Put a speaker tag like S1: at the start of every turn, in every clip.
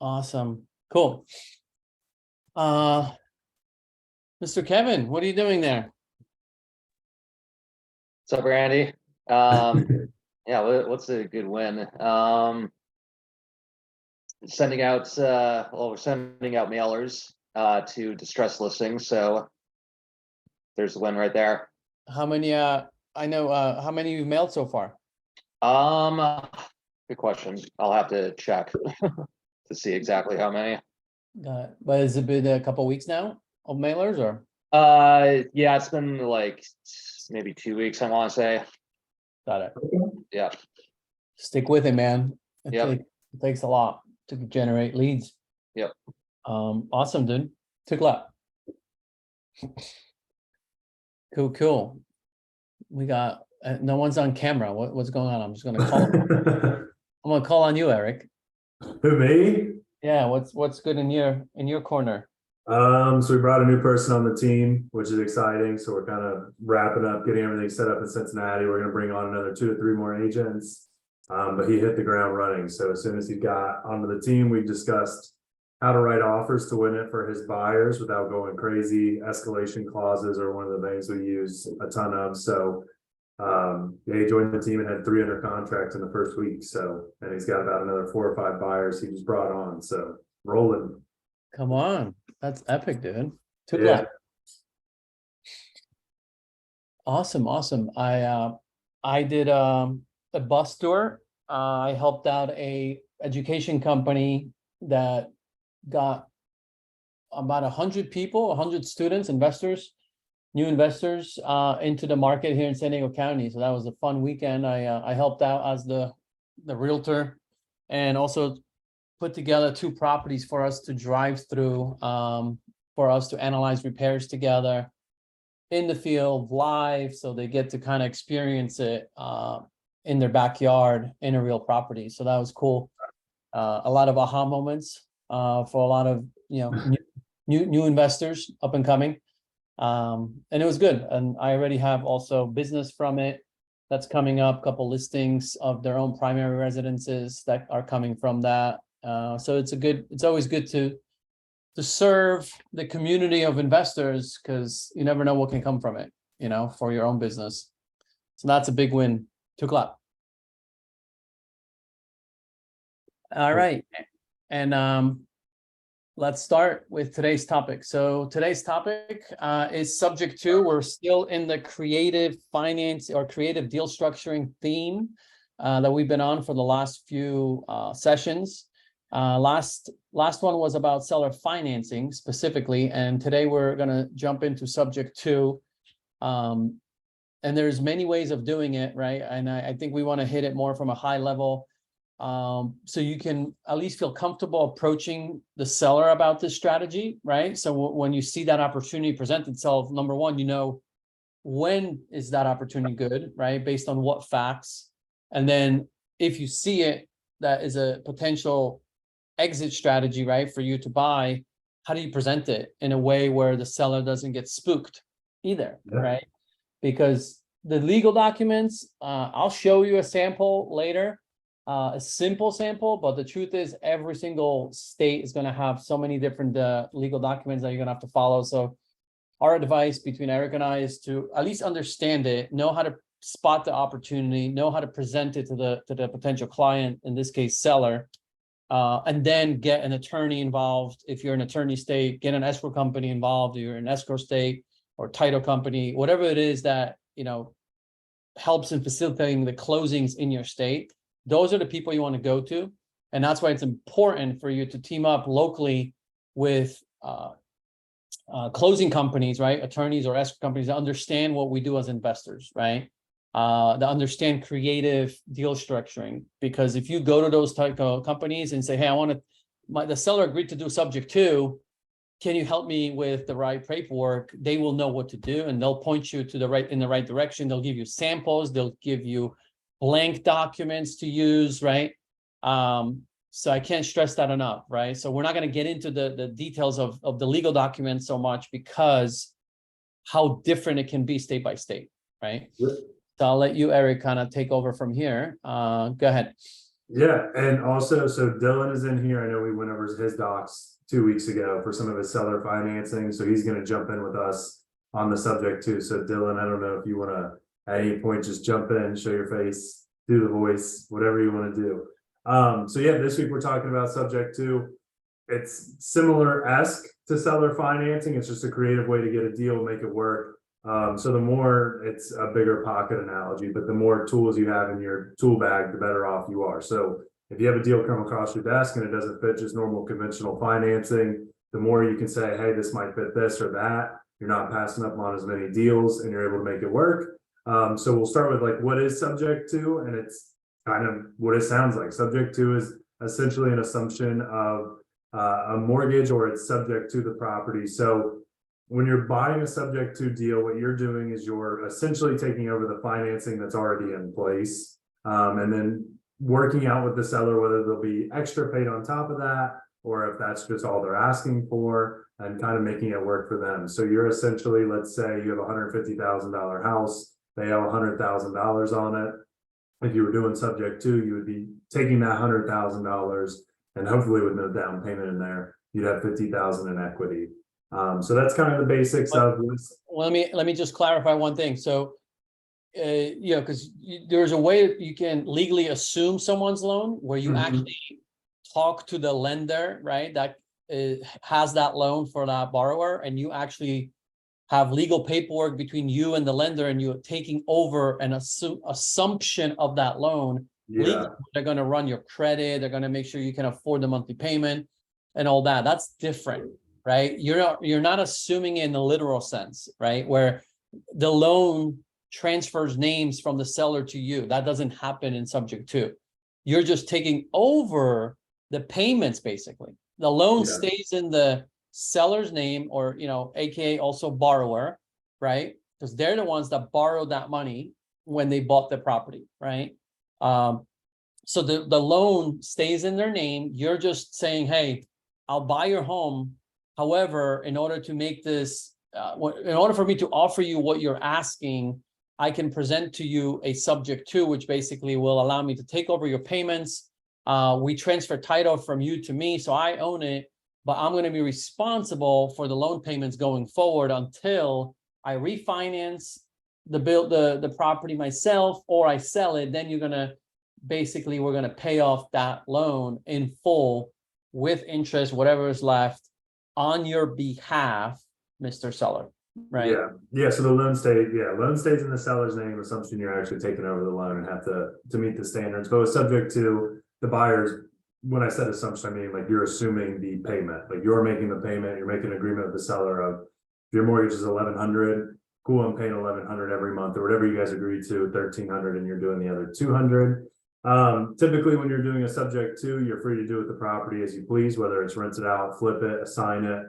S1: Awesome. Cool. Mr. Kevin, what are you doing there?
S2: What's up, Randy? Yeah, what's a good win? Sending out we're sending out mailers to distress listings, so there's the win right there.
S1: How many I know how many you've mailed so far?
S2: Good question. I'll have to check to see exactly how many.
S1: But has it been a couple weeks now of mailers or?
S2: Yeah, it's been like maybe 2 weeks, I want to say.
S1: Got it.
S2: Yeah.
S1: Stick with it, man.
S2: Yep.
S1: It takes a lot to generate leads.
S2: Yep.
S1: Awesome, dude. Took a lot. Cool. We got no one's on camera. What's going on? I'm just gonna call. I'm gonna call on you, Eric.
S3: Who, me?
S1: Yeah. What's good in your corner?
S3: So we brought a new person on the team, which is exciting. So we're kind of wrapping up, getting everything set up in Cincinnati. We're going to bring on another 2 to 3 more agents. But he hit the ground running. So as soon as he got onto the team, we discussed how to write offers to win it for his buyers without going crazy. Escalation clauses are one of the things we use a ton of. So yeah, he joined the team and had 3 under contract in the first week. So, and he's got about another 4 or 5 buyers he just brought on. So rolling.
S1: Come on, that's epic, dude. Took a
S3: Yeah.
S1: lot. Awesome. I did a bus tour. I helped out a education company that got about 100 people, 100 students, new investors into the market here in San Diego County. So that was a fun weekend. I helped out as the realtor and also put together 2 properties for us to drive through, for us to analyze repairs together in the field live, so they get to kind of experience it in their backyard in a real property. So that was cool. A lot of aha moments for a lot of new investors up and coming, and it was good. And I already have also business from it that's coming up. Couple listings of their own primary residences that are coming from that. So it's always good to serve the community of investors, because you never know what can come from it, for your own business. So that's a big win. Took a lot. All right. And let's start with today's topic. So today's topic is subject to, we're still in the creative finance or creative deal structuring theme that we've been on for the last few sessions. Last one was about seller financing specifically, and today we're going to jump into subject to, and there's many ways of doing it, right? And I think we want to hit it more from a high level, so you can at least feel comfortable approaching the seller about this strategy, right? So when you see that opportunity present itself, number one, when is that opportunity good, right? Based on what facts, and then if you see it, that is a potential exit strategy, right, for you to buy. How do you present it in a way where the seller doesn't get spooked either, right? Because the legal documents, I'll show you a sample later, a simple sample, but the truth is every single state is going to have so many different legal documents that you're going to have to follow. So our advice between Eric and I is to at least understand it, know how to spot the opportunity, know how to present it to the potential client, in this case seller, and then get an attorney involved. If you're an attorney state, get an escrow company involved. If you're an escrow state or title company, whatever it is that helps in facilitating the closings in your state. Those are the people you want to go to, and that's why it's important for you to team up locally with closing companies, right? Attorneys or escrow companies that understand what we do as investors, right? That understand creative deal structuring. Because if you go to those type of companies and say, hey, the seller agreed to do subject to, can you help me with the right paperwork? They will know what to do, and they'll point you to in the right direction. They'll give you samples, they'll give you blank documents to use, right? So I can't stress that enough, right? So we're not going to get into the details of the legal documents so much, because how different it can be state by state, right? So I'll let you, Eric, kind of take over from here. Go ahead.
S3: Yeah, and also, so Dylan is in here. I know we went over his docs 2 weeks ago for some of his seller financing, so he's gonna jump in with us on the subject too. So Dylan, I don't know if you wanna, at any point, just jump in, show your face, do the voice, whatever you wanna do. So yeah, this week we're talking about subject to. It's similar-esque to seller financing. It's just a creative way to get a deal, make it work. So the more, it's a bigger pocket analogy, but the more tools you have in your tool bag, the better off you are. So if you have a deal come across your desk and it doesn't fit just normal conventional financing, the more you can say, hey, this might fit this or that. You're not passing up on as many deals and you're able to make it work. So we'll start with like, what is subject to? And it's kind of what it sounds like. Subject to is essentially an assumption of a mortgage, or it's subject to the property. So when you're buying a subject to deal, what you're doing is you're essentially taking over the financing that's already in place, and then working out with the seller whether there'll be extra paid on top of that, or if that's just all they're asking for, and kind of making it work for them. So you're essentially, let's say you have a $150,000 house, they owe $100,000 on it. If you were doing subject to, you would be taking that $100,000, and hopefully with no down payment in there, you'd have $50,000 in equity. So that's kind of the basics of this.
S1: Well, let me just clarify one thing. So, you know, because there's a way you can legally assume someone's loan where you actually talk to the lender, right? That has that loan for that borrower, and you actually have legal paperwork between you and the lender, and you're taking over an assumption of that loan.
S3: Yeah.
S1: Legally, they're going to run your credit. They're going to make sure you can afford the monthly payment and all that. That's different, right? You're not assuming in the literal sense, right? Where the loan transfers names from the seller to you. That doesn't happen in subject to. You're just taking over the payments, basically. The loan stays in the seller's name, or, you know, AKA also borrower, right? Because they're the ones that borrowed that money when they bought the property, right? So the loan stays in their name. You're just saying, hey, I'll buy your home. However, in order to make this, in order for me to offer you what you're asking, I can present to you a subject to, which basically will allow me to take over your payments. We transfer title from you to me, so I own it, but I'm going to be responsible for the loan payments going forward until I refinance the property myself, or I sell it. Then you're going to basically, we're going to pay off that loan in full with interest, whatever is left, on your behalf, Mr. Seller, right?
S3: Yeah. So the loan stays in the seller's name. Assumption you're actually taking over the loan and have to meet the standards. But it's subject to the buyers. When I said assumption, I mean like you're assuming the payment, like you're making the payment. You're making an agreement with the seller of, if your mortgage is $1,100, cool, I'm paying $1,100 every month, or whatever you guys agreed to, $1,300, and you're doing the other $200. Typically when you're doing a subject to, you're free to do with the property as you please, whether it's rent it out, flip it, assign it,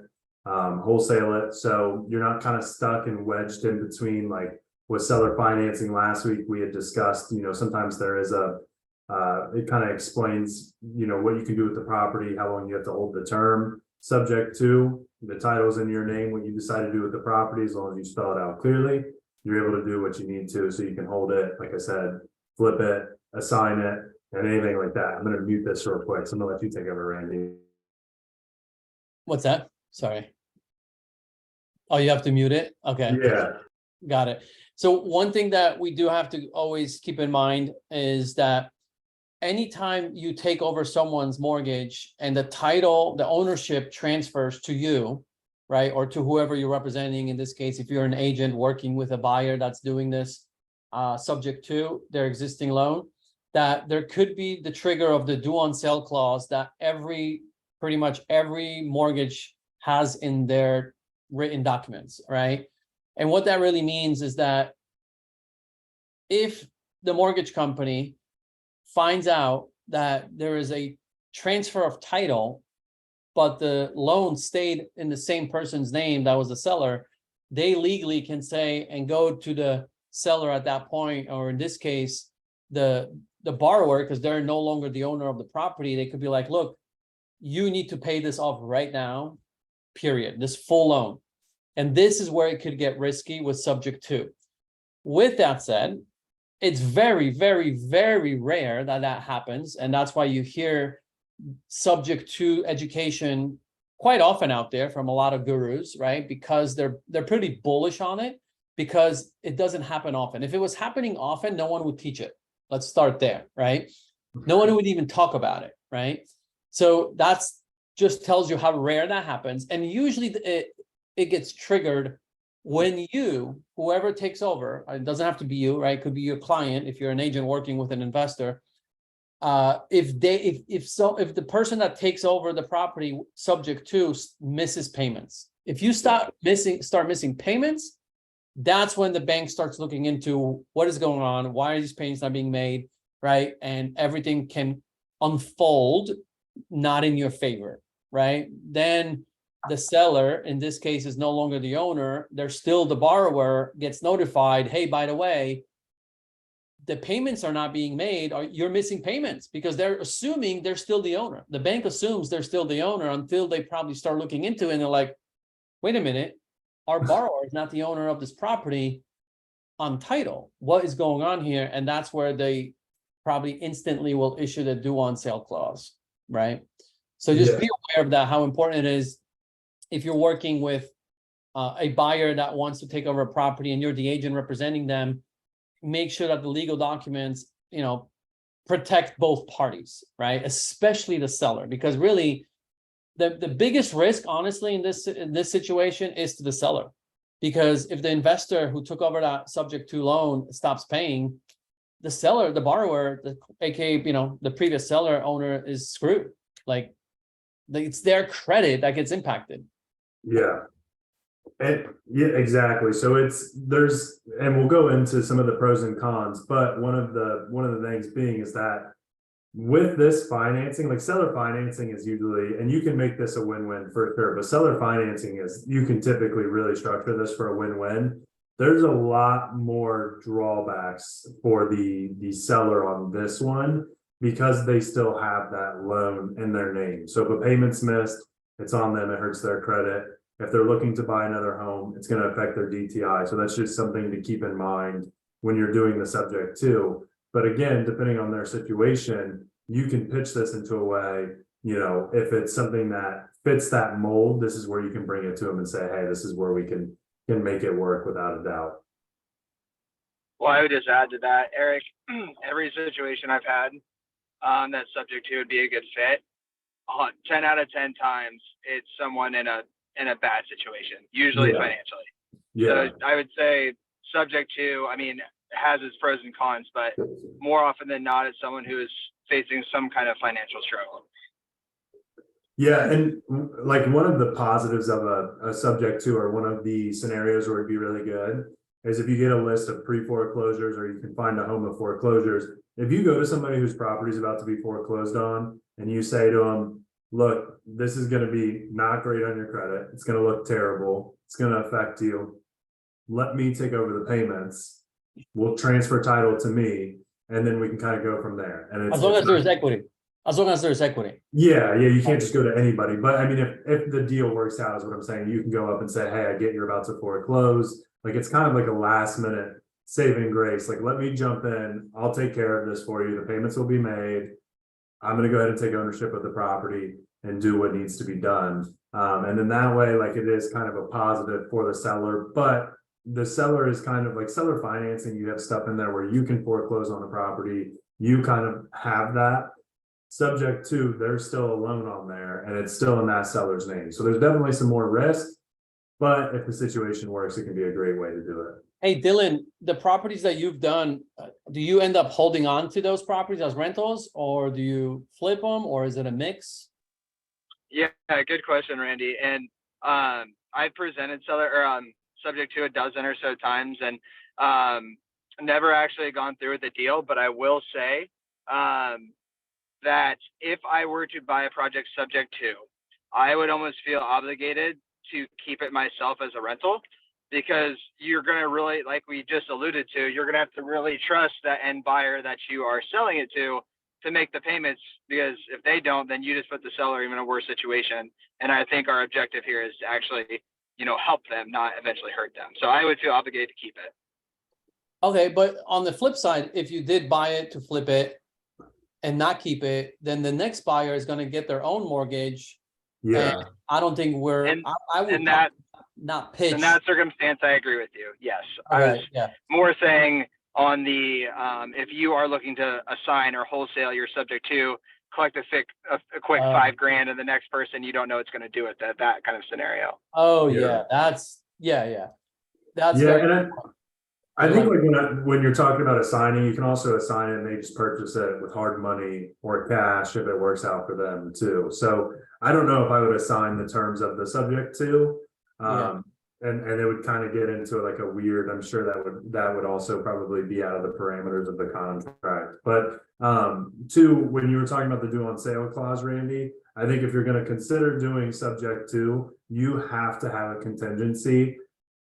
S3: wholesale it. So you're not kind of stuck and wedged in between. Like with seller financing last week, we had discussed, you know, sometimes there is it kind of explains, you know, what you can do with the property, how long you have to hold the term. Subject to, the title's in your name, what you decide to do with the property, as long as you spell it out clearly, you're able to do what you need to, so you can hold it, like I said, flip it, assign it, and anything like that. I'm going to mute this real quick, so I'm going to let you take over, Randy.
S1: What's that? Sorry. Oh, you have to mute it? Okay.
S3: Yeah.
S1: Got it. So one thing that we do have to always keep in mind is that anytime you take over someone's mortgage and the title, the ownership transfers to you, right? Or to whoever you're representing. In this case, if you're an agent working with a buyer that's doing this, subject to their existing loan, that there could be the trigger of the due on sale clause that pretty much every mortgage has in their written documents, right? And what that really means is that if the mortgage company finds out that there is a transfer of title, but the loan stayed in the same person's name that was the seller, they legally can say and go to the seller at that point, or in this case, the borrower, because they're no longer the owner of the property. They could be like, look, you need to pay this off right now, period, this full loan. And this is where it could get risky with subject to. With that said, it's very, very, very rare that that happens. And that's why you hear subject to education quite often out there from a lot of gurus, right? Because they're pretty bullish on it, because it doesn't happen often. If it was happening often, no one would teach it. Let's start there, right? No one would even talk about it, right? So that's just tells you how rare that happens. And usually it gets triggered when whoever takes over, it doesn't have to be you, right? It could be your client if you're an agent working with an investor. If the person that takes over the property subject to misses payments, if you start missing payments, that's when the bank starts looking into what is going on, why are these payments not being made, right? And everything can unfold not in your favor, right? Then the seller, in this case, is no longer the owner. They're still the borrower, gets notified, hey, by the way, the payments are not being made, or you're missing payments, because they're assuming they're still the owner. The bank assumes they're still the owner until they probably start looking into it, and they're like, wait a minute, our borrower is not the owner of this property on title. What is going on here? And that's where they probably instantly will issue the due on sale clause, right? So just be aware of that, how important it is if you're working with a buyer that wants to take over a property and you're the agent representing them. Make sure that the legal documents, protect both parties, right? Especially the seller, because really the biggest risk, honestly, in this situation is to the seller. Because if the investor who took over that subject to loan stops paying, the seller, the borrower, aka, the previous seller owner is screwed. Like, it's their credit that gets impacted.
S3: Yeah. And yeah, exactly. So and we'll go into some of the pros and cons, but one of the things being is that with this financing, like seller financing is usually, and you can make this a win-win for sure, but seller financing is, you can typically really structure this for a win-win. There's a lot more drawbacks for the seller on this one, because they still have that loan in their name. So if a payment's missed, it's on them, it hurts their credit. If they're looking to buy another home, it's going to affect their DTI. So that's just something to keep in mind when you're doing the subject to. But again, depending on their situation, you can pitch this into a way, if it's something that fits that mold, this is where you can bring it to them and say, hey, this is where we can make it work without a doubt.
S4: Well, I would just add to that, Eric, every situation I've had that subject to would be a good fit. 10 out of 10 times, it's someone in a bad situation, usually financially.
S3: Yeah.
S4: So I would say subject to, has its pros and cons, but more often than not, it's someone who is facing some kind of financial struggle.
S3: Yeah, and like one of the positives of a subject to, or one of the scenarios where it'd be really good, is if you get a list of pre-foreclosures, or you can find a home of foreclosures. If you go to somebody whose property is about to be foreclosed on, and you say to them, look, this is going to be not great on your credit. It's going to look terrible. It's going to affect you. Let me take over the payments. We'll transfer title to me, and then we can kind of go from there. And
S1: As long as there's equity. As long as there's equity.
S3: Yeah, you can't just go to anybody. But if the deal works out, is what I'm saying, you can go up and say, hey, I get you're about to foreclose. Like, it's kind of like a last minute saving grace. Like, let me jump in. I'll take care of this for you. The payments will be made. I'm going to go ahead and take ownership of the property and do what needs to be done. And then that way, like, it is kind of a positive for the seller, but the seller is kind of like seller financing. You have stuff in there where you can foreclose on the property. You kind of have that. Subject to, there's still a loan on there, and it's still in that seller's name. So there's definitely some more risk, but if the situation works, it can be a great way to do it.
S1: Hey, Dylan, the properties that you've done, do you end up holding on to those properties as rentals, or do you flip them, or is it a mix?
S4: Yeah, good question, Randy. And I presented seller or subject to a dozen or so times, and never actually gone through with the deal. But I will say that if I were to buy a project subject to, I would almost feel obligated to keep it myself as a rental, because you're going to really, like we just alluded to, you're going to have to really trust that end buyer that you are selling it to make the payments, because if they don't, then you just put the seller even in a worse situation. And I think our objective here is to actually, help them, not eventually hurt them. So I would feel obligated to keep it.
S1: Okay, but on the flip side, if you did buy it to flip it and not keep it, then the next buyer is gonna get their own mortgage.
S3: Yeah,
S1: And I don't think
S4: And
S1: I would
S4: and that
S1: not pitch.
S4: in that circumstance, I agree with you. Yes, I was
S1: Okay, yeah,
S4: more saying on the if you are looking to assign or wholesale, you're subject to collect a quick $5,000, and the next person you don't know what's going to do with that kind of scenario.
S1: oh,
S3: Yeah.
S1: that's
S3: yeah,
S1: very,
S3: and I think like when you're talking about assigning, you can also assign it and they just purchase it with hard money or cash if it works out for them too. So I don't know if I would assign the terms of the subject to.
S1: Yeah.
S3: And it would kind of get into like a weird, I'm sure that would also probably be out of the parameters of the contract. But two, when you were talking about the due on sale clause, Randy, I think if you're going to consider doing subject to, you have to have a contingency.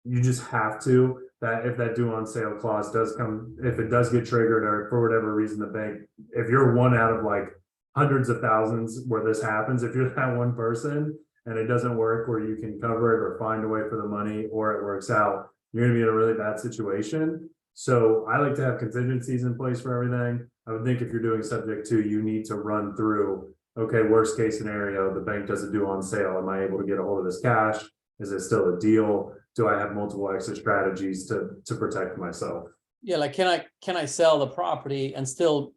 S3: You just have to, that if that due on sale clause does come, if it does get triggered or for whatever reason, the bank, if you're one out of like hundreds of thousands where this happens, if you're that one person and it doesn't work where you can cover it or find a way for the money or it works out, you're gonna be in a really bad situation. So I like to have contingencies in place for everything. I would think if you're doing subject to, you need to run through, okay, worst case scenario, the bank does a due on sale. Am I able to get a hold of this cash? Is it still a deal? Do I have multiple exit strategies to protect myself?
S1: yeah, like, can I sell the property and still,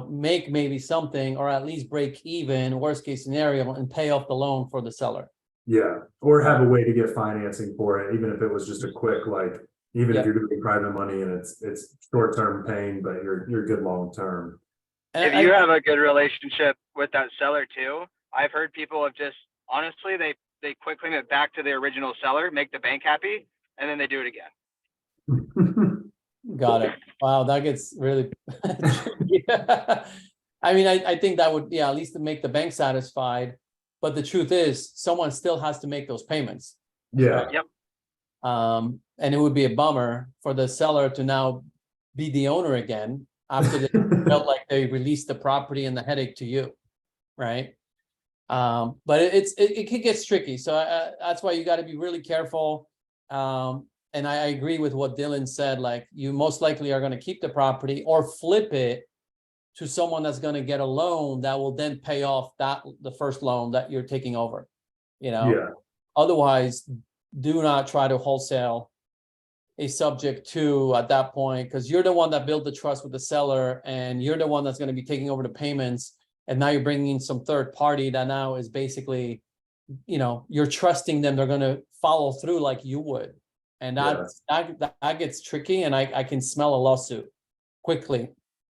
S1: make maybe something, or at least break even, worst case scenario, and pay off the loan for the seller?
S3: Yeah, or have a way to get financing for it, even if it was just a quick, like, even
S1: Yeah.
S3: if you're doing private money and it's short-term pain, but you're good long-term.
S1: And
S4: If you have a good relationship with that seller too, I've heard people have just honestly they quick claim it back to the original seller, make the bank happy, and then they do it again.
S1: got it. Wow, that gets really tricky. I mean, I think that would, at least to make the bank satisfied. But the truth is, someone still has to make those payments.
S3: Yeah,
S4: Yep.
S1: And it would be a bummer for the seller to now be the owner again after they felt like they released the property and the headache to you, right? But it gets tricky. So that's why you got to be really careful. And I agree with what Dylan said, like, you most likely are going to keep the property or flip it to someone that's going to get a loan that will then pay off the first loan that you're taking over,
S3: yeah,
S1: Otherwise, do not try to wholesale a subject to at that point, because you're the one that built the trust with the seller and you're the one that's going to be taking over the payments. And now you're bringing in some third party that now is basically, you're trusting them. They're going to follow through like you would. And that gets tricky. And I can smell a lawsuit quickly.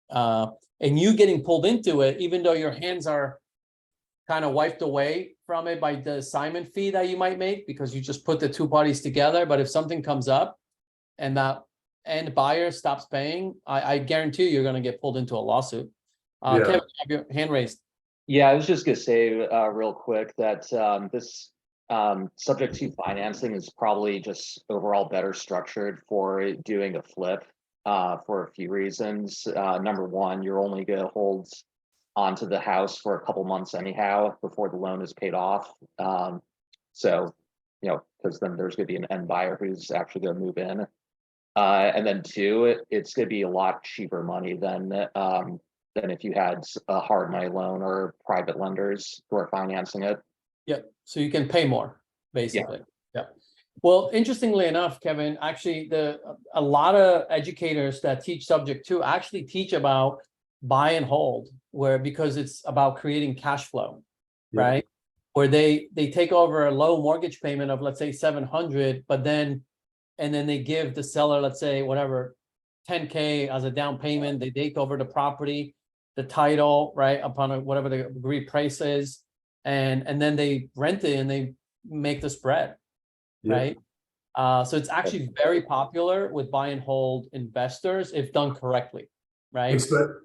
S1: And you getting pulled into it, even though your hands are kind of wiped away from it by the assignment fee that you might make because you just put the two parties together. But if something comes up and that end buyer stops paying, I guarantee you're going to get pulled into a lawsuit. Kevin, you have your hand raised.
S2: Yeah, I was just gonna say real quick that this subject to financing is probably just overall better structured for doing a flip for a few reasons. Number one, you're only gonna hold onto the house for a couple months anyhow before the loan is paid off. So, because then there's gonna be an end buyer who's actually gonna move in. And then two, it's gonna be a lot cheaper money than if you had a hard money loan or private lenders who are financing it.
S1: Yep. So you can pay more, basically. Yeah. Well, interestingly enough, Kevin, actually, a lot of educators that teach subject to actually teach about buy and hold, because it's about creating cash flow, right? Where they take over a low mortgage payment of, let's say, 700, and then they give the seller, let's say, whatever, 10K as a down payment. They take over the property, the title, right, upon whatever the agreed price is, and then they rent it and they make the spread, right? So it's actually very popular with buy and hold investors if done correctly, right?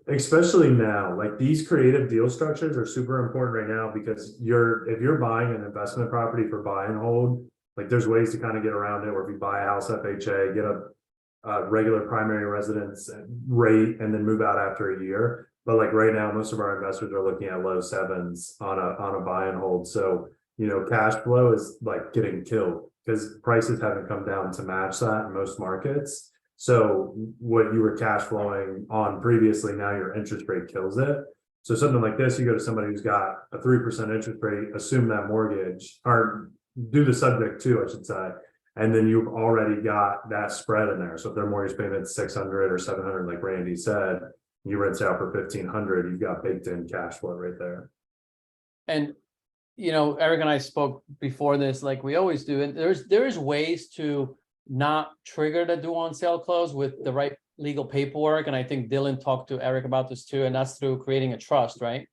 S3: Especially now, like, these creative deal structures are super important right now because if you're buying an investment property for buy and hold, like, there's ways to kind of get around it. Or if you buy a house FHA, get a regular primary residence rate and then move out after a year. But like right now, most of our investors are looking at low sevens on a buy and hold. So, cash flow is like getting killed because prices haven't come down to match that in most markets. So what you were cash flowing on previously, now your interest rate kills it. So something like this, you go to somebody who's got a 3% interest rate, assume that mortgage, or do the subject to, I should say. And then you've already got that spread in there. So if their mortgage payment's 600 or 700, like Randy said, you rent it out for 1,500, you've got baked in cash flow right there.
S1: And, Eric and I spoke before this, like we always do, and there's ways to not trigger the due on sale clause with the right legal paperwork. And I think Dylan talked to Eric about this too, and that's through creating a trust, right?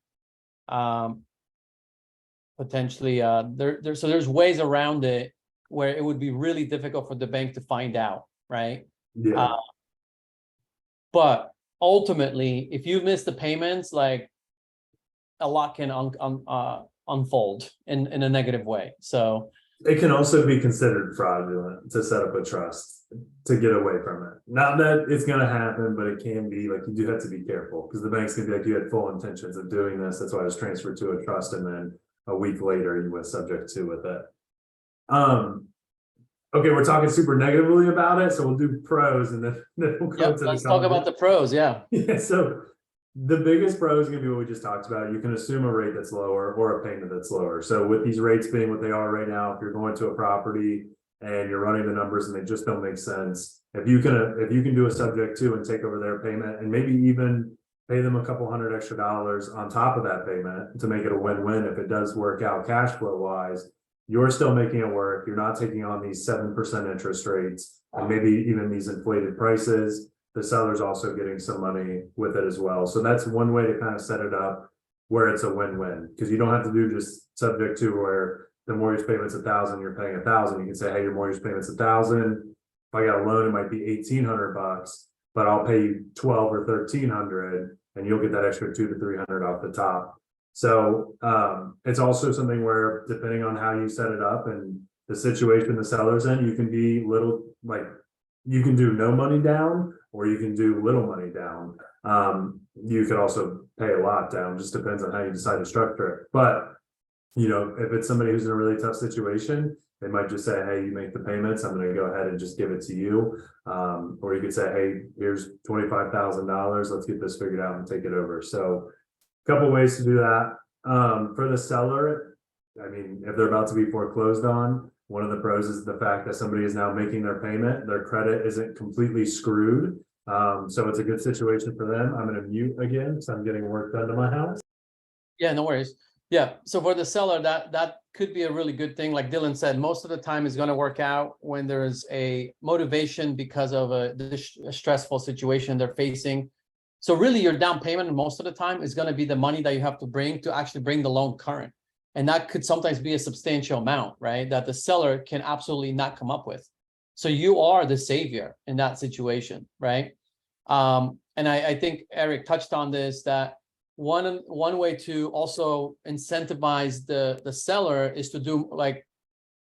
S1: Potentially, so there's ways around it where it would be really difficult for the bank to find out, right?
S3: Yeah.
S1: But ultimately, if you miss the payments, like a lot can unfold in a negative way. So
S3: it can also be considered fraudulent to set up a trust to get away from it. Not that it's going to happen, but it can be. Like, you do have to be careful because the bank's going to be like, you had full intentions of doing this. That's why it was transferred to a trust. And then a week later, you were subject to with it. Okay, we're talking super negatively about it. So we'll do pros and then we'll go to
S1: let's talk about the pros. Yeah.
S3: Yeah. So the biggest pro is going to be what we just talked about. You can assume a rate that's lower or a payment that's lower. So with these rates being what they are right now, if you're going to a property and you're running the numbers and they just don't make sense, if you can do a subject to and take over their payment and maybe even pay them a couple $100 extra on top of that payment to make it a win-win. If it does work out cash flow wise, you're still making it work. You're not taking on these 7% interest rates and maybe even these inflated prices. The seller's also getting some money with it as well. So that's one way to kind of set it up where it's a win-win, because you don't have to do just subject to where the mortgage payment's $1,000, you're paying $1,000. You can say, hey, your mortgage payment's $1,000. If I got a loan, it might be $1,800, but I'll pay you $1,200 or $1,300, and you'll get that extra $200 to $300 off the top. So it's also something where, depending on how you set it up and the situation the seller's in, you can be you can do no money down, or you can do little money down. You could also pay a lot down, just depends on how you decide to structure it. But, if it's somebody who's in a really tough situation, they might just say, hey, you make the payments, I'm going to go ahead and just give it to you. Or you could say, hey, here's $25,000, let's get this figured out and take it over. So a couple ways to do that. For the seller, I mean, if they're about to be foreclosed on, one of the pros is the fact that somebody is now making their payment. Their credit isn't completely screwed. So it's a good situation for them. I'm going to mute again because I'm getting work done to my house.
S1: Yeah, no worries. Yeah. So for the seller, that could be a really good thing. Like Dylan said, most of the time is going to work out when there's a motivation because of a stressful situation they're facing. So really your down payment most of the time is going to be the money that you have to bring to actually bring the loan current. And that could sometimes be a substantial amount, right? That the seller can absolutely not come up with. So you are the savior in that situation, right? And I think Eric touched on this, that one way to also incentivize the seller is to do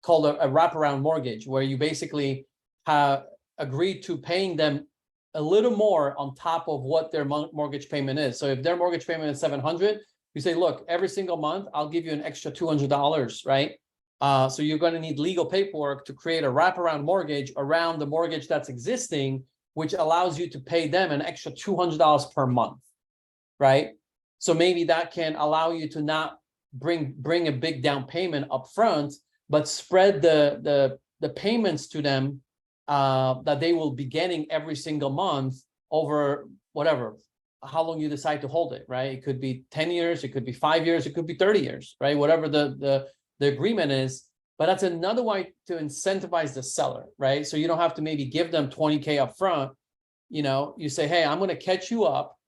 S1: called a wraparound mortgage, where you basically have agreed to paying them a little more on top of what their mortgage payment is. So if their mortgage payment is $700, you say, look, every single month, I'll give you an extra $200, right? So you're going to need legal paperwork to create a wraparound mortgage around the mortgage that's existing, which allows you to pay them an extra $200 per month, right? So maybe that can allow you to not bring a big down payment up front, but spread the payments to them that they will be getting every single month over whatever, how long you decide to hold it, right? It could be 10 years, it could be 5 years, it could be 30 years, right? Whatever the agreement is. But that's another way to incentivize the seller, right? So you don't have to maybe give them $20K up front. You say, hey, I'm going to catch you up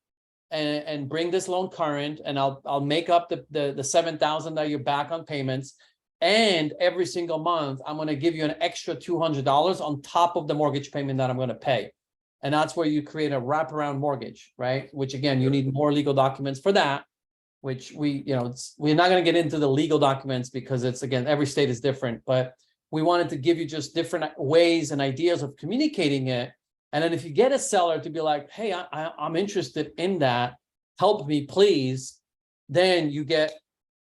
S1: and bring this loan current, and I'll make up the $7,000 that you're back on payments. And every single month, I'm going to give you an extra $200 on top of the mortgage payment that I'm going to pay. And that's where you create a wraparound mortgage, right? Which again, you need more legal documents for that, which we're not going to get into the legal documents because it's, again, every state is different, but we wanted to give you just different ways and ideas of communicating it. And then if you get a seller to be like, hey, I'm interested in that, help me, please, then you get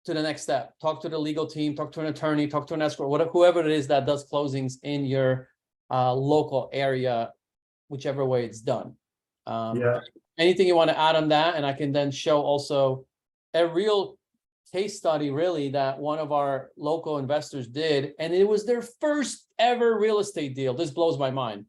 S1: to the next step. Talk to the legal team, talk to an attorney, talk to an escrow, whoever it is that does closings in your local area. whichever way it's done.
S3: Yeah.
S1: Anything you want to add on that? And I can then show also a real case study, really, that one of our local investors did, and it was their first ever real estate deal. This blows my mind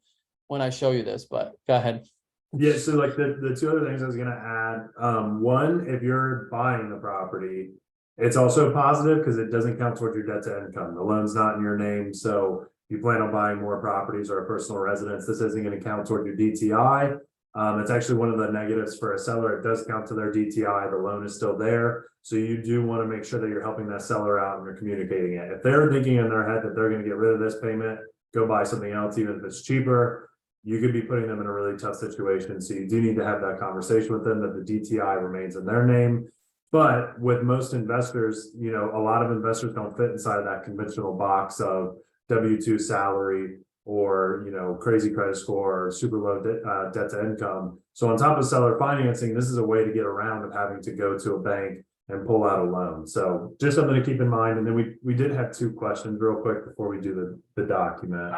S1: when I show you this, but go ahead.
S3: Yeah, so like the two other things I was gonna add, one, if you're buying the property, it's also positive because it doesn't count towards your debt to income. The loan's not in your name, so if you plan on buying more properties or a personal residence, this isn't gonna count toward your DTI. It's actually one of the negatives for a seller. It does count to their DTI. The loan is still there. So you do want to make sure that you're helping that seller out and you're communicating it. If they're thinking in their head that they're going to get rid of this payment, go buy something else, even if it's cheaper, you could be putting them in a really tough situation. So you do need to have that conversation with them that the DTI remains in their name. But with most investors, you know, a lot of investors don't fit inside of that conventional box of W-2 salary or, you know, crazy credit score or super low debt to income. So on top of seller financing, this is a way to get around of having to go to a bank and pull out a loan. So just something to keep in mind. And then we did have two questions real quick before we do the document.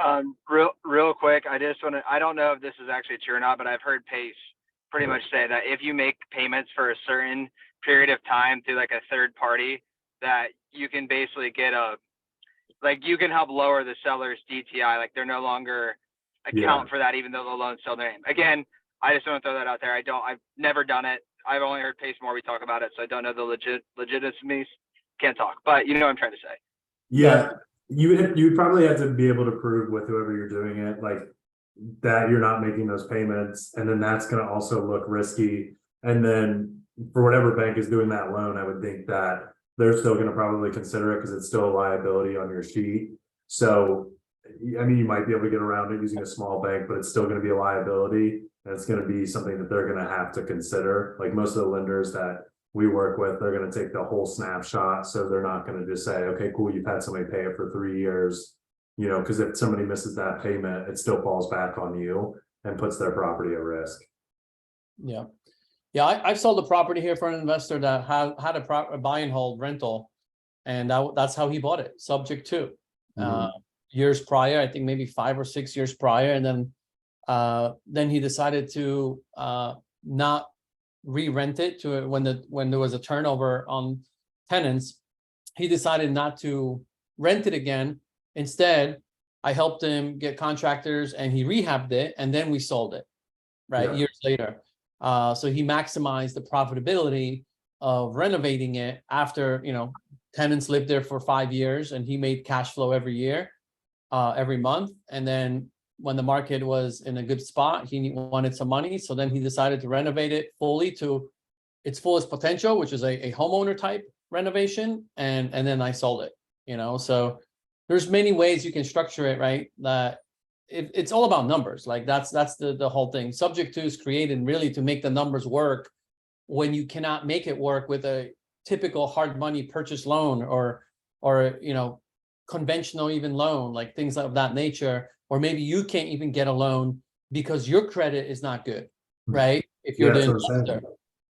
S4: Real quick, I just want to, I don't know if this is actually true or not, but I've heard Pace pretty much say that if you make payments for a certain period of time through like a third party, that you can basically get like you can help lower the seller's DTI, like they're no longer account for that, even though the loan's still their name. Again, I just want to throw that out there. I've never done it. I've only heard Pace More talk about it, so I don't know the legitimacy. Can't talk, but you know what I'm trying to say.
S3: Yeah, you'd probably have to be able to prove with whoever you're doing it, like that you're not making those payments, and then that's going to also look risky. And then for whatever bank is doing that loan, I would think that they're still going to probably consider it because it's still a liability on your sheet. So, I mean, you might be able to get around it using a small bank, but it's still going to be a liability. And it's going to be something that they're going to have to consider. Like most of the lenders that we work with, they're going to take the whole snapshot. So they're not going to just say, okay, cool, you've had somebody pay it for 3 years, you know, because if somebody misses that payment, it still falls back on you and puts their property at risk.
S1: Yeah. Yeah, I've sold a property here for an investor that had a buy and hold rental, and that's how he bought it, subject to years prior, I think maybe 5 or 6 years prior, and then he decided to not re-rent it to when there was a turnover on tenants. He decided not to rent it again. Instead, I helped him get contractors, and he rehabbed it, and then we sold it, right, years later. So he maximized the profitability of renovating it after, you know, tenants lived there for 5 years, and he made cash flow every year, every month. And then when the market was in a good spot, he wanted some money. So then he decided to renovate it fully to its fullest potential, which is a homeowner type renovation. And then I sold it, you know, so there's many ways you can structure it, right? That it's all about numbers. Like that's the whole thing. Subject to is created really to make the numbers work when you cannot make it work with a typical hard money purchase loan or you know, conventional even loan, like things of that nature. Or maybe you can't even get a loan because your credit is not good, right? If you're the investor,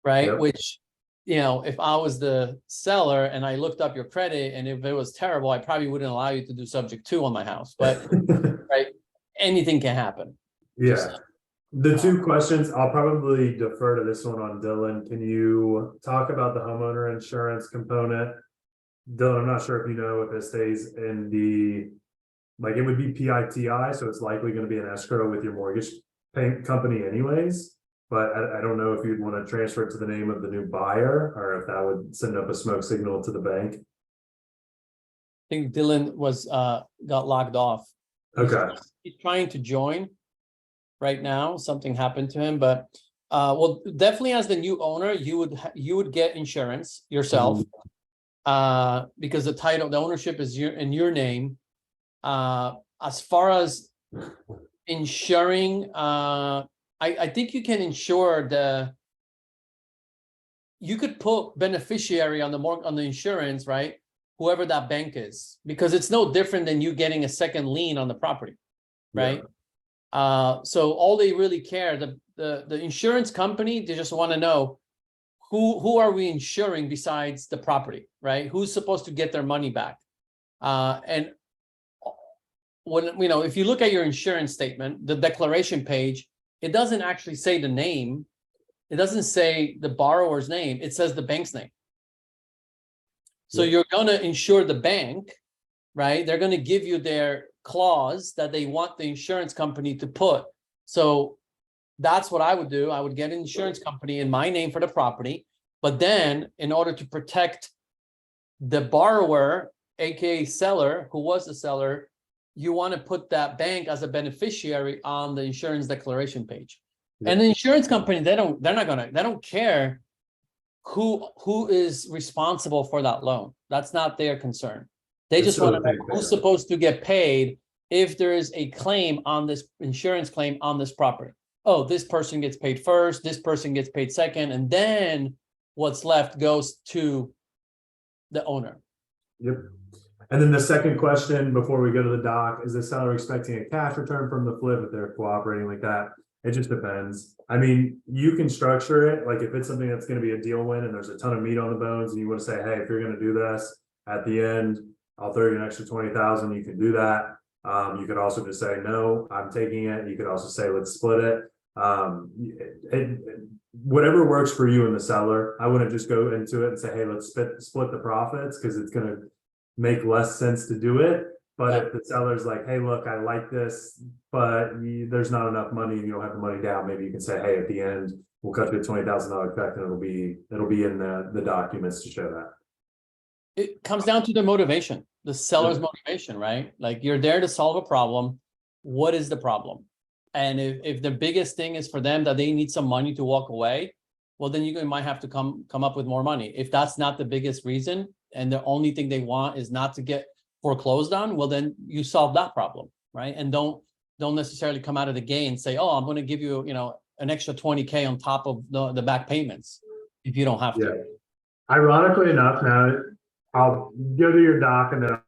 S1: right? Yep. Which, you know, if I was the seller and I looked up your credit and if it was terrible, I probably wouldn't allow you to do subject to on my house, but right, anything can happen.
S3: Yeah. The two questions, I'll probably defer to this one on Dylan. Can you talk about the homeowner insurance component? Dylan, I'm not sure if you know if it stays in the, like it would be PITI, so it's likely going to be an escrow with your mortgage company anyways. But I don't know if you'd want to transfer it to the name of the new buyer or if that would send up a smoke signal to the bank.
S1: I think Dylan was got locked off.
S3: Okay.
S1: He's trying to join right now. Something happened to him, but well, definitely as the new owner, you would get insurance yourself because the ownership is in your name. As far as insuring, I think you can insure you could put beneficiary on the insurance, right? Whoever that bank is, because it's no different than you getting a second lien on the property, right? Yeah. So all they really care, the insurance company, they just want to know who are we insuring besides the property, right? Who's supposed to get their money back? And when, you know, if you look at your insurance statement, the declaration page, it doesn't actually say the name. It doesn't say the borrower's name. It says the bank's name. So
S3: Yeah.
S1: you're gonna insure the bank, right? They're gonna give you their clause that they want the insurance company to put. So that's what I would do. I would get an insurance company in my name for the property. But then in order to protect the borrower, aka seller, who was the seller, you want to put that bank as a beneficiary on the insurance declaration page.
S3: Yeah.
S1: And the insurance company, they don't care who is responsible for that loan. That's not their concern. They
S3: It's
S1: just
S3: still
S1: want
S3: the
S1: to know
S3: same
S1: who's
S3: thing.
S1: supposed to get paid if there is a claim on this insurance claim on this property. Oh, this person gets paid first, this person gets paid second, and then what's left goes to the owner.
S3: Yep. And then the second question before we go to the doc, is the seller expecting a cash return from the flip if they're cooperating like that? It just depends. I mean, you can structure it, like if it's something that's gonna be a deal win and there's a ton of meat on the bones and you wanna say, hey, if you're gonna do this, at the end, I'll throw you an extra 20,000, you can do that. You could also just say, no, I'm taking it. You could also say, let's split it. Whatever works for you and the seller. I wouldn't just go into it and say, hey, let's split the profits, because it's gonna make less sense to do it. But if the seller's like, hey, look, I like this, but there's not enough money, you don't have the money down, maybe you can say, hey, at the end, we'll cut you a $20,000 check, and it'll be in the documents to show that.
S1: It comes down to the motivation, the seller's motivation, right? Like, you're there to solve a problem. What is the problem? And if the biggest thing is for them that they need some money to walk away, well, then you might have to come up with more money. If that's not the biggest reason, and the only thing they want is not to get foreclosed on, well, then you solve that problem, right? And don't necessarily come out of the gate and say, oh, I'm going to give you, an extra 20K on top of the back payments if you don't have to.
S3: Yeah. Ironically enough, now I'll go to your doc, and then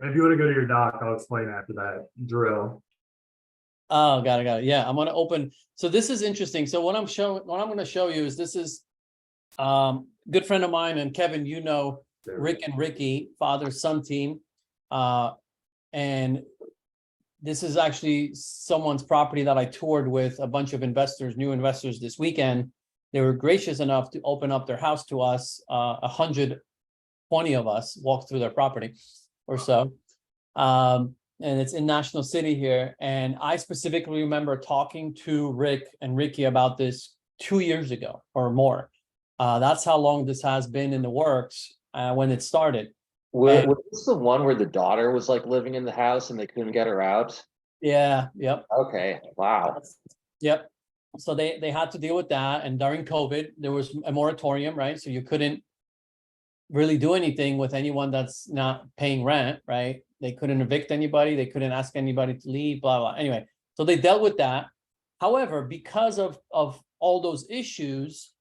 S3: if you want to go to your doc, I'll explain after that drill.
S1: Oh, got it. Yeah, I'm going to open. So this is interesting. So what I'm going to show you is, this is good friend of mine, and Kevin, Rick and Ricky, father-son team. And this is actually someone's property that I toured with a bunch of investors, new investors this weekend. They were gracious enough to open up their house to us. 120 of us walked through their property or so. And it's in National City here. And I specifically remember talking to Rick and Ricky about this 2 years ago or more. That's how long this has been in the works when it started.
S2: Was this the one where the daughter was like living in the house and they couldn't get her out?
S1: Yeah, yep.
S2: Okay, wow.
S1: Yep. So they had to deal with that. And during COVID, there was a moratorium, right? So you couldn't really do anything with anyone that's not paying rent, right? They couldn't evict anybody. They couldn't ask anybody to leave, blah, blah. Anyway, so they dealt with that. However, because of all those issues,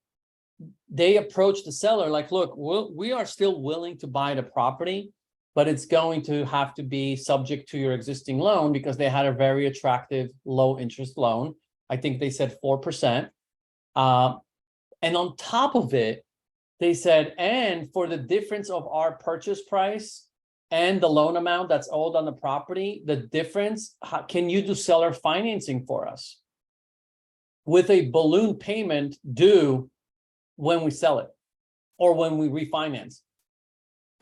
S1: they approached the seller like, look, we are still willing to buy the property, but it's going to have to be subject to your existing loan, because they had a very attractive low interest loan. I think they said 4%. And on top of it, they said, and for the difference of our purchase price and the loan amount that's owed on the property, the difference, can you do seller financing for us with a balloon payment due when we sell it or when we refinance?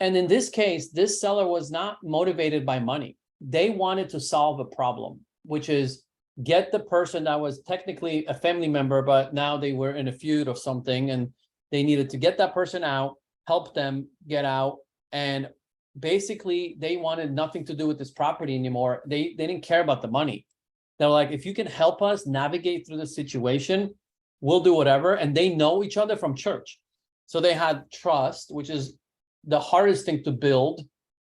S1: And in this case, this seller was not motivated by money. They wanted to solve a problem, which is get the person that was technically a family member, but now they were in a feud or something, and they needed to get that person out, help them get out. And basically they wanted nothing to do with this property anymore. They didn't care about the money. They're like, if you can help us navigate through the situation, we'll do whatever. And they know each other from church. So they had trust, which is the hardest thing to build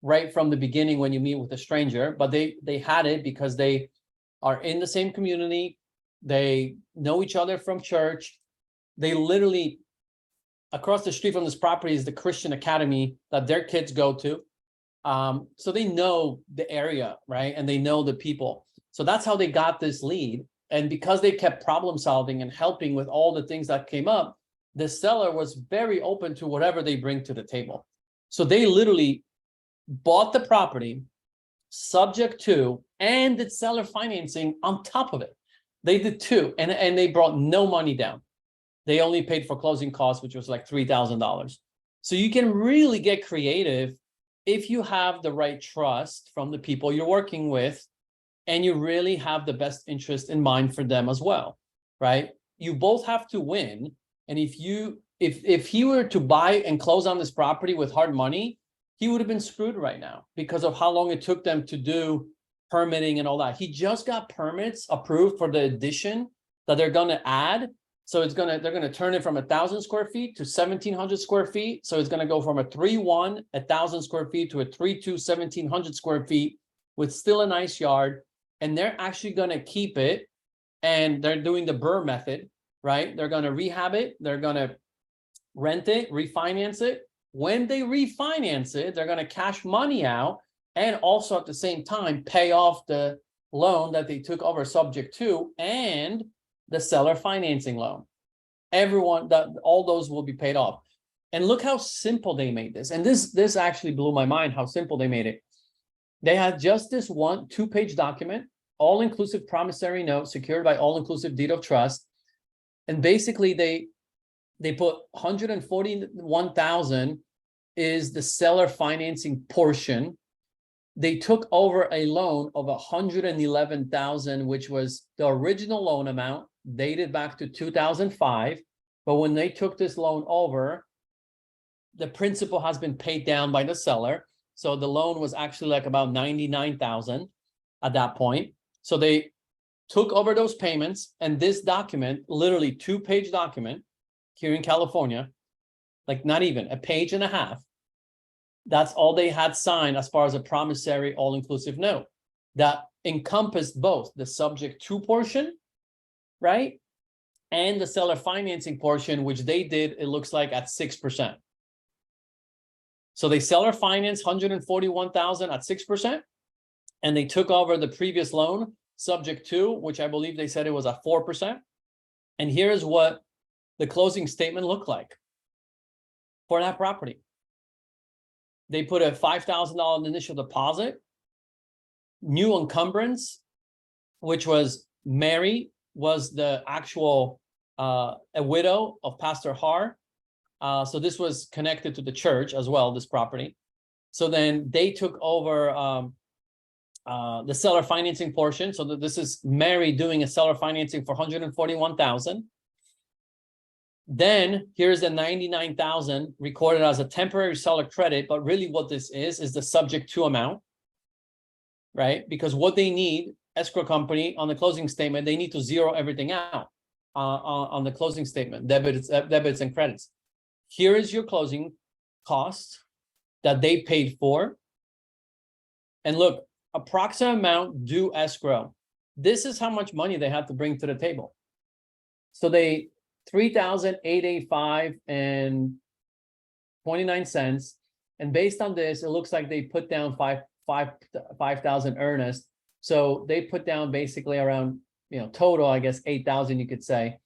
S1: right from the beginning when you meet with a stranger. But they had it because they are in the same community. They know each other from church. They literally, across the street from this property is the Christian academy that their kids go to. So they know the area, right? And they know the people. So that's how they got this lead. And because they kept problem solving and helping with all the things that came up, the seller was very open to whatever they bring to the table. So they literally bought the property subject to and did seller financing on top of it. They did two, and they brought no money down. They only paid for closing costs, which was like $3,000. So you can really get creative if you have the right trust from the people you're working with, and you really have the best interest in mind for them as well, right? You both have to win. And if he were to buy and close on this property with hard money, he would have been screwed right now because of how long it took them to do permitting and all that. He just got permits approved for the addition that they're going to add. So they're going to turn it from 1,000 square feet to 1,700 square feet. So it's going to go from a 3-1, 1,000 square feet to a 3-2, 1,700 square feet with still a nice yard. And they're actually going to keep it, and they're doing the Burr method, right? They're going to rehab it. They're going to rent it, refinance it. When they refinance it, they're going to cash money out and also at the same time pay off the loan that they took over subject to and the seller financing loan. All those will be paid off. And look how simple they made this. And this actually blew my mind how simple they made it. They had just this 2-page document, all-inclusive promissory note secured by all-inclusive deed of trust. And basically they put 141,000 is the seller financing portion. They took over a loan of 111,000, which was the original loan amount dated back to 2005. But when they took this loan over, the principal has been paid down by the seller. So the loan was actually like about 99,000 at that point. So they took over those payments, and this document, literally 2-page document here in California, like not even a page and a half. That's all they had signed as far as a promissory all-inclusive note that encompassed both the subject to portion, right? And the seller financing portion, which they did, it looks like at 6%. So they seller finance 141,000 at 6%, and they took over the previous loan subject to, which I believe they said it was at 4%. And here's what the closing statement looked like for that property. They put a $5,000 initial deposit, new encumbrance, which was Mary was the actual a widow of Pastor Har. So this was connected to the church as well, this property. So then they took over the seller financing portion. So that this is Mary doing a seller financing for 141,000. Then here's the 99,000 recorded as a temporary seller credit. But really what this is the subject to amount, right? Because what they need, escrow company on the closing statement, they need to zero everything out on the closing statement, debits and credits. Here is your closing cost that they paid for. And look, approximate amount due escrow. This is how much money they have to bring to the table. So they $3,885.29. And based on this, it looks like they put down 5,000 earnest. So they put down basically around, total, I guess, 8,000, you could say.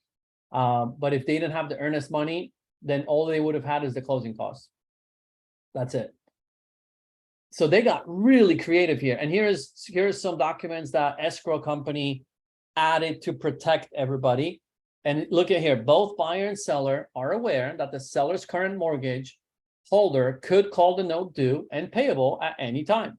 S1: But if they didn't have the earnest money, then all they would have had is the closing costs. That's it. So they got really creative here. And here's some documents that escrow company added to protect everybody. And look at here, both buyer and seller are aware that the seller's current mortgage holder could call the note due and payable at any time,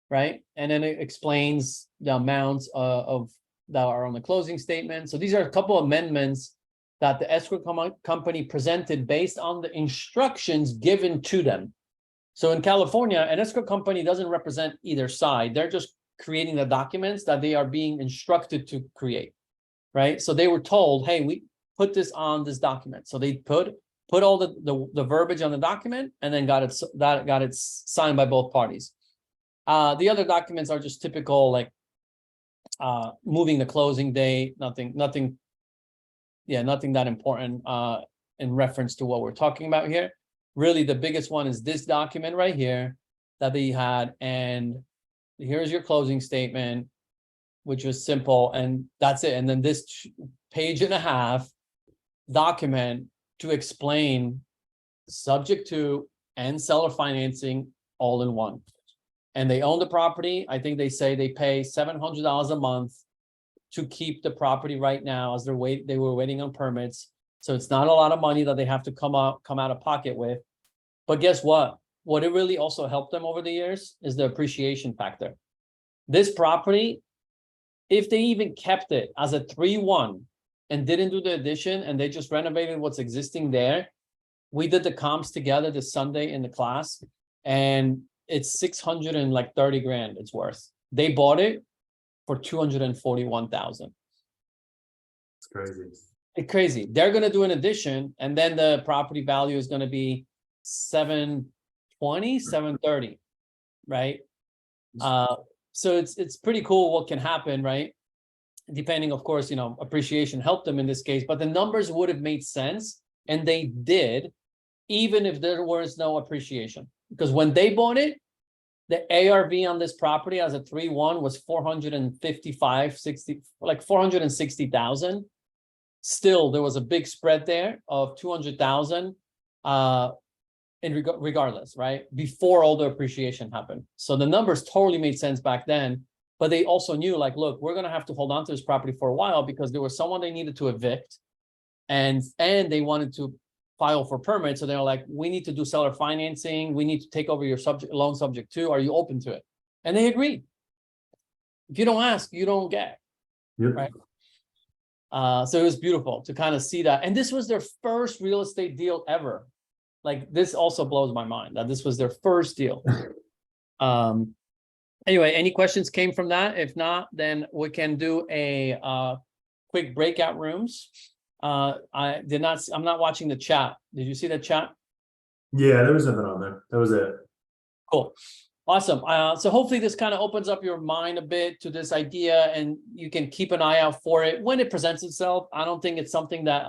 S1: right? And then it explains the amounts of that are on the closing statement. So these are a couple of amendments that the escrow company presented based on the instructions given to them. So in California, an escrow company doesn't represent either side. They're just creating the documents that they are being instructed to create, right? So they were told, hey, we put this on this document. So they put all the verbiage on the document and then got it signed by both parties. The other documents are just typical, like moving the closing date, nothing that important in reference to what we're talking about here. Really, the biggest one is this document right here that they had. And here's your closing statement, which was simple, and that's it. And then this page and a half document to explain subject to and seller financing all in one. and they own the property. I think they say they pay $700 a month to keep the property right now as they were waiting on permits. So it's not a lot of money that they have to come out of pocket with. But guess what? What it really also helped them over the years is the appreciation factor. This property, if they even kept it as a 3-1 and didn't do the addition and they just renovated what's existing there, we did the comps together this Sunday in the class, and it's 630 grand it's worth. They bought it for 241,000.
S3: It's crazy.
S1: It's crazy. They're going to do an addition, and then the property value is going to be 720, 730, right? So it's pretty cool what can happen, right? Depending, of course, appreciation helped them in this case, but the numbers would have made sense, and they did, even if there was no appreciation. Because when they bought it, the ARV on this property as a 3-1 was 460,000. Still, there was a big spread there of 200,000 regardless, right? Before all the appreciation happened. So the numbers totally made sense back then, but they also knew, like, look, we're going to have to hold on to this property for a while because there was someone they needed to evict, and they wanted to file for permits. So they were like, we need to do seller financing. We need to take over your loan subject to. Are you open to it? And they agreed. If you don't ask, you don't get.
S3: Yep.
S1: Right. So it was beautiful to kind of see that. And this was their first real estate deal ever. Like, this also blows my mind that this was their first deal. Anyway, any questions came from that? If not, then we can do a quick breakout rooms. I'm not watching the chat. Did you see the chat?
S3: Yeah, there was nothing on there. That was it.
S1: Cool. Awesome. So hopefully this kind of opens up your mind a bit to this idea, and you can keep an eye out for it when it presents itself. I don't think it's something that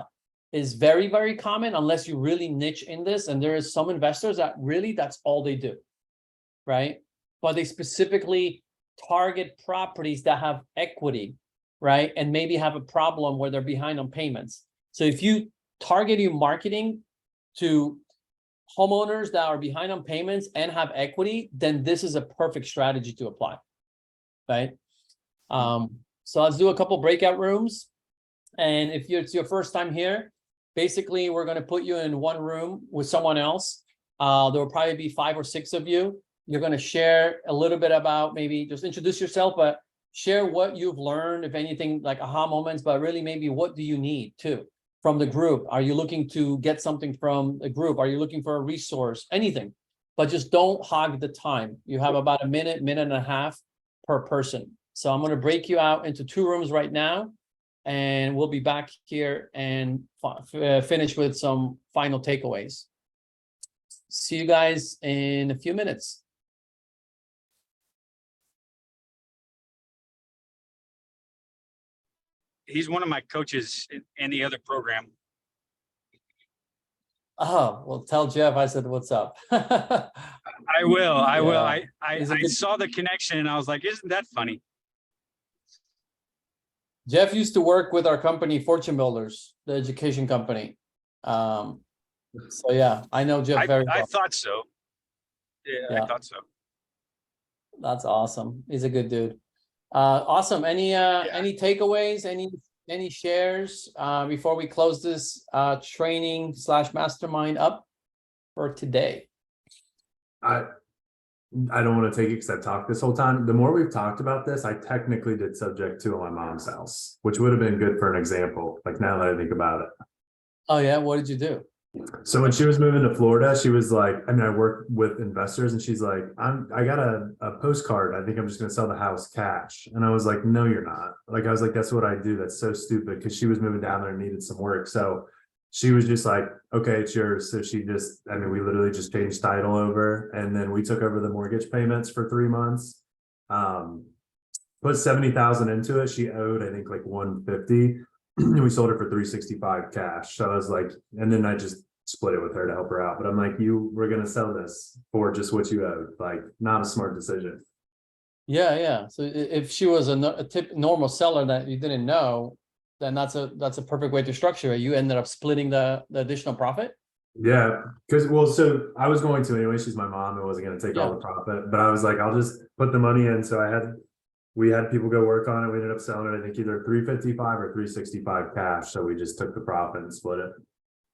S1: is very, very common unless you really niche in this. And there is some investors that really, that's all they do, right? But they specifically target properties that have equity, right? And maybe have a problem where they're behind on payments. So if you target your marketing to homeowners that are behind on payments and have equity, then this is a perfect strategy to apply, right? So let's do a couple breakout rooms. And if it's your first time here, basically we're going to put you in one room with someone else. There will probably be 5 or 6 of you. You're going to share a little bit about, maybe just introduce yourself, but share what you've learned, if anything, like aha moments, but really maybe what do you need too from the group? Are you looking to get something from the group? Are you looking for a resource? Anything, but just don't hog the time. You have about a minute and a half per person. So I'm going to break you out into 2 rooms right now, and we'll be back here and finish with some final takeaways. See you guys in a few minutes.
S5: He's one of my coaches in the other program.
S1: Oh, well, tell Jeff I said, what's up?
S5: I will. I
S1: good...
S5: saw the connection and I was like, isn't that funny?
S1: Jeff used to work with our company, FortuneBuilders, the education company. So yeah, I know Jeff very well.
S5: I thought so. Yeah, I thought so.
S1: That's awesome. He's a good dude. Awesome. Any takeaways, any shares before we close this training / mastermind up for today?
S3: I don't want to take it because I've talked this whole time. The more we've talked about this, I technically did subject to on my mom's house, which would have been good for an example. Like, now that I think about it.
S1: Oh yeah, what did you do?
S3: So when she was moving to Florida, she was like, I work with investors, and she's like, I got a postcard. I think I'm just going to sell the house cash. And I was like, no, you're not. Like, I was like, that's what I do. That's so stupid, because she was moving down there and needed some work. So she was just like, okay, it's yours. So she just, we literally just changed title over, and then we took over the mortgage payments for 3 months. Put 70,000 into it. She owed, I think, like 150. We sold it for 365 cash. So I was like, and then I just split it with her to help her out. But I'm like, you were going to sell this for just what you owed. Like, not a smart decision.
S1: Yeah. So if she was a normal seller that you didn't know, then that's a perfect way to structure it. You ended up splitting the additional profit.
S3: Yeah, because so I was going to anyway. She's my mom and wasn't going to take all
S1: Yeah.
S3: the profit, but I was like, I'll just put the money in. So we had people go work on it. We ended up selling it, I think either 355 or 365 cash. So we just took the profit and split it.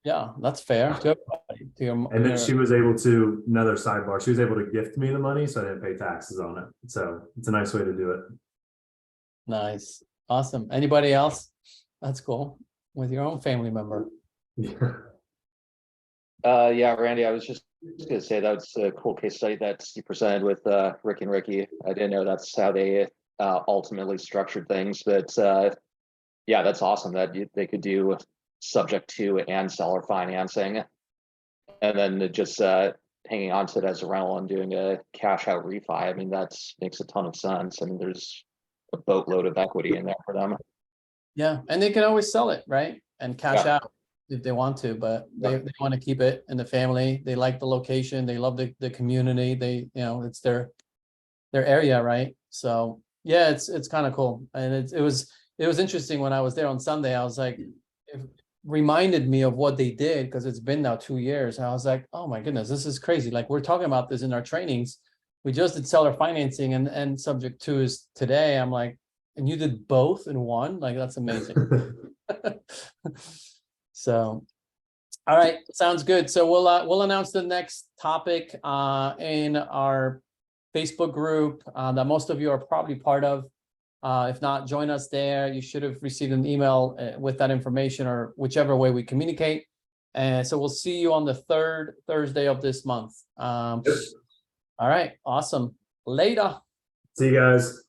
S1: Yeah, that's fair to everybody. To your,
S3: And then she was able to, another sidebar, she was able to gift me the money, so I didn't pay taxes on it. So it's a nice way to do it.
S1: nice, awesome. Anybody else? That's cool. With your own family member.
S2: Yeah, Randy, I was just gonna say that's a cool case study that you presented with Rick and Ricky. I didn't know that's how they ultimately structured things, but yeah, that's awesome that they could do subject to and seller financing, and then just hanging on to it as a rental and doing a cash out refi. I mean, that makes a ton of sense. I mean, there's a boatload of equity in there for them.
S1: Yeah, and they can always sell it, right? And cash
S2: Yeah.
S1: out if they want to, but they want to keep it in the family. They like the location. They love the community. They, it's their area, right? So yeah, it's kind of cool. And it was interesting when I was there on Sunday. I was like, it reminded me of what they did because it's been now 2 years. And I was like, oh my goodness, this is crazy. Like we're talking about this in our trainings. We just did seller financing and subject to is today. I'm like, and you did both in one? Like that's amazing. So, all right, sounds good. So we'll announce the next topic in our Facebook group that most of you are probably part of. If not, join us there. You should have received an email with that information or whichever way we communicate. And so we'll see you on the 3rd Thursday of this month. All right, awesome. Later.
S3: See you guys.